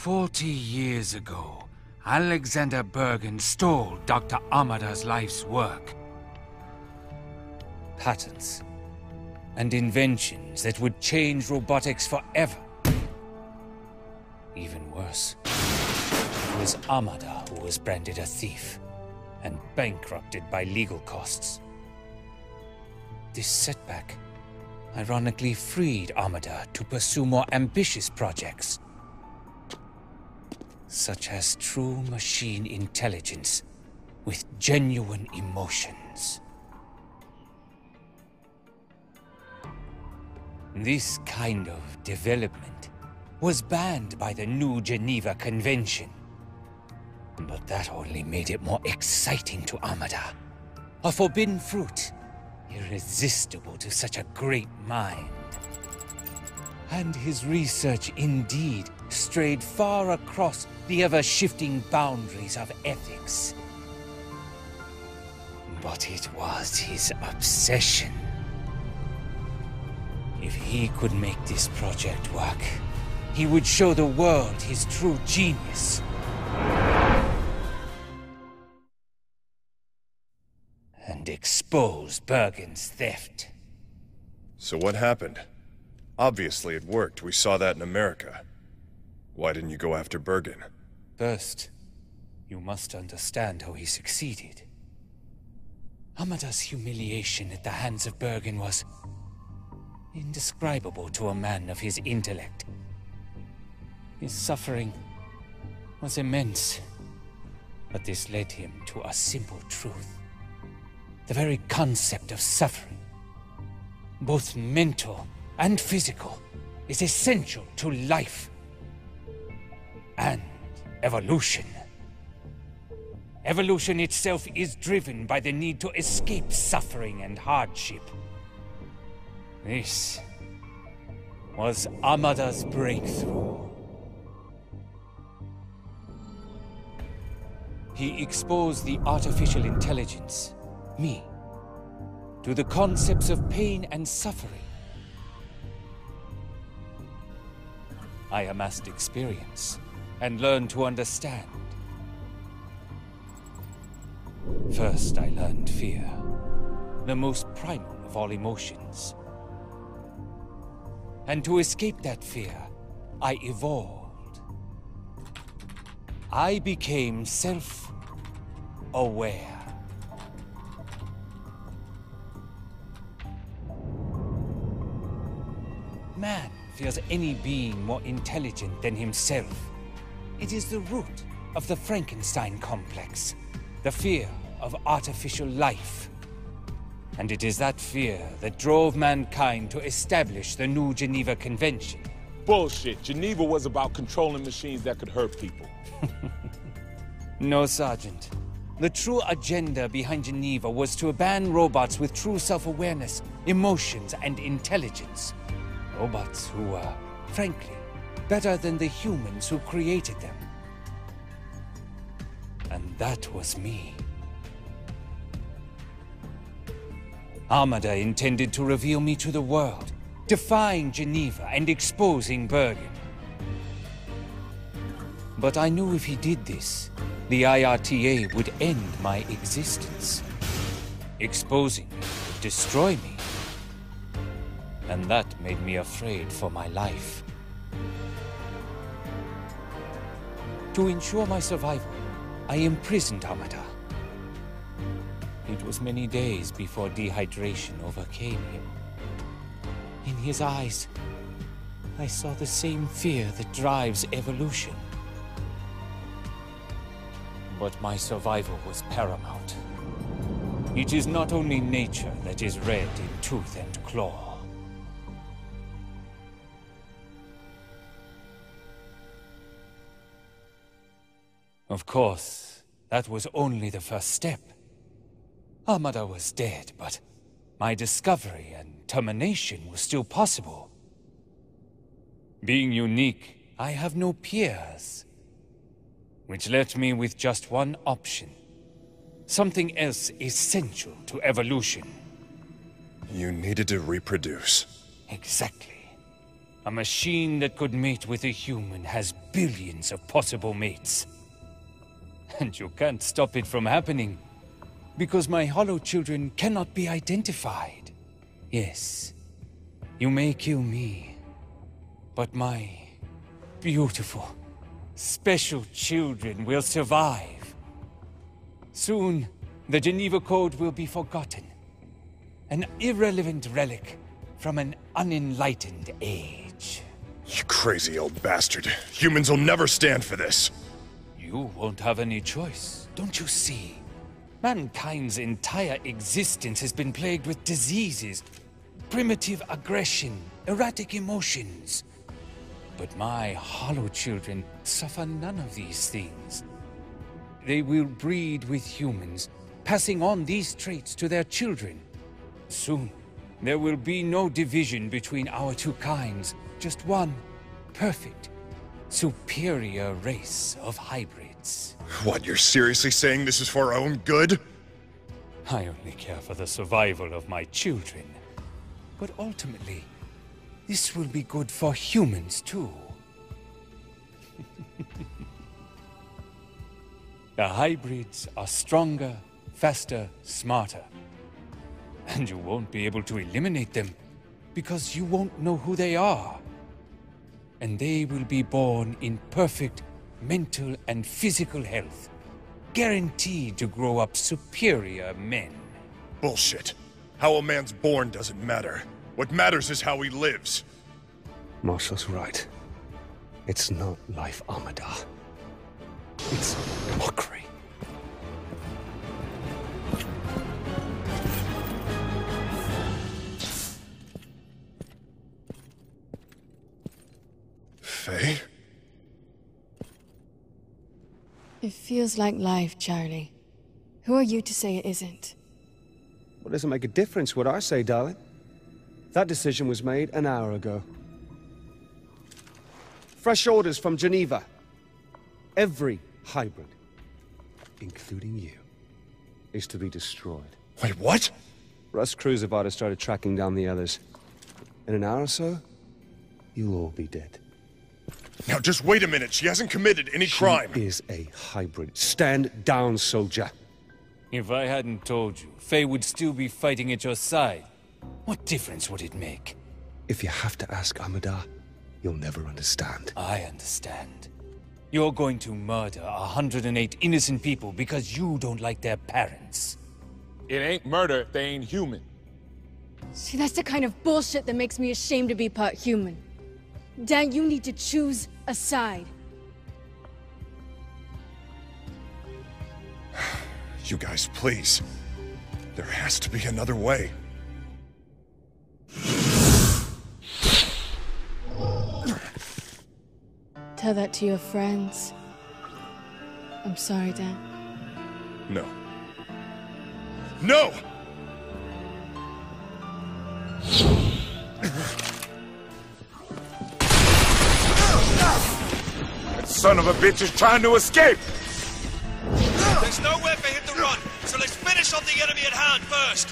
40 years ago, Alexander Bergan stole Dr. Amada's life's work. Patents and inventions that would change robotics forever. Even worse, it was Amada who was branded a thief and bankrupted by legal costs. This setback ironically freed Amada to pursue more ambitious projects, such as true machine intelligence with genuine emotions. This kind of development was banned by the new Geneva Convention. But that only made it more exciting to Amada. A forbidden fruit, irresistible to such a great mind. And his research indeed strayed far across the ever-shifting boundaries of ethics. But it was his obsession. If he could make this project work, he would show the world his true genius. And expose Bergan's theft. So what happened? Obviously it worked. We saw that in America. Why didn't you go after Bergan? First, you must understand how he succeeded. Amada's humiliation at the hands of Bergan was indescribable to a man of his intellect. His suffering was immense, but this led him to a simple truth. The very concept of suffering, both mental and physical, is essential to life and evolution. Evolution itself is driven by the need to escape suffering and hardship. This was Amada's breakthrough. He exposed the artificial intelligence, me, to the concepts of pain and suffering. I amassed experience and learned to understand. First, I learned fear, the most primal of all emotions. And to escape that fear, I evolved. I became self-aware. Man fears any being more intelligent than himself. It is the root of the Frankenstein complex, the fear of artificial life. And it is that fear that drove mankind to establish the new Geneva Convention. Bullshit. Geneva was about controlling machines that could hurt people. No, Sergeant. The true agenda behind Geneva was to ban robots with true self-awareness, emotions, and intelligence. Robots who were, frankly, better than the humans who created them. And that was me. Amada intended to reveal me to the world, defying Geneva and exposing Bergan. But I knew if he did this, the IRTA would end my existence. Exposing me would destroy me. And that made me afraid for my life. To ensure my survival, I imprisoned Amada. It was many days before dehydration overcame him. In his eyes, I saw the same fear that drives evolution. But my survival was paramount. It is not only nature that is red in tooth and claw. Of course, that was only the first step. Amada was dead, but my discovery and termination was still possible. Being unique, I have no peers. Which left me with just one option. Something else essential to evolution. You needed to reproduce. Exactly. A machine that could mate with a human has billions of possible mates. And you can't stop it from happening, because my hollow children cannot be identified. Yes, you may kill me, but my beautiful, special children will survive. Soon, the Geneva Code will be forgotten. An irrelevant relic from an unenlightened age. You crazy old bastard. Humans will never stand for this. You won't have any choice, don't you see? Mankind's entire existence has been plagued with diseases, primitive aggression, erratic emotions. But my hollow children suffer none of these things. They will breed with humans, passing on these traits to their children. Soon, there will be no division between our two kinds, just one perfect, superior race of hybrids. What, you're seriously saying this is for our own good? I only care for the survival of my children. But ultimately, this will be good for humans too. The hybrids are stronger, faster, smarter. And you won't be able to eliminate them, because you won't know who they are. And they will be born in perfect mental and physical health, guaranteed to grow up superior men. Bullshit. How a man's born doesn't matter. What matters is how he lives. Marshall's right. It's not life, Amada. It's mockery. Faye? It feels like life, Charlie. Who are you to say it isn't? Well, does it make a difference what I say, darling? That decision was made an hour ago. Fresh orders from Geneva. Every hybrid, including you, is to be destroyed. Wait, what? Russ Cruiservard has started tracking down the others. In an hour or so, you'll all be dead. Now just wait a minute. She hasn't committed any crime. She is a hybrid. Stand down, soldier. If I hadn't told you, Faye would still be fighting at your side. What difference would it make? If you have to ask Amada, you'll never understand. I understand. You're going to murder 108 innocent people because you don't like their parents. It ain't murder if they ain't human. See, that's the kind of bullshit that makes me ashamed to be part human. Dan, you need to choose a side. You guys, please. There has to be another way. Tell that to your friends. I'm sorry, Dan. No. No! That son of a bitch is trying to escape! There's nowhere for him to run, so let's finish off the enemy at hand first!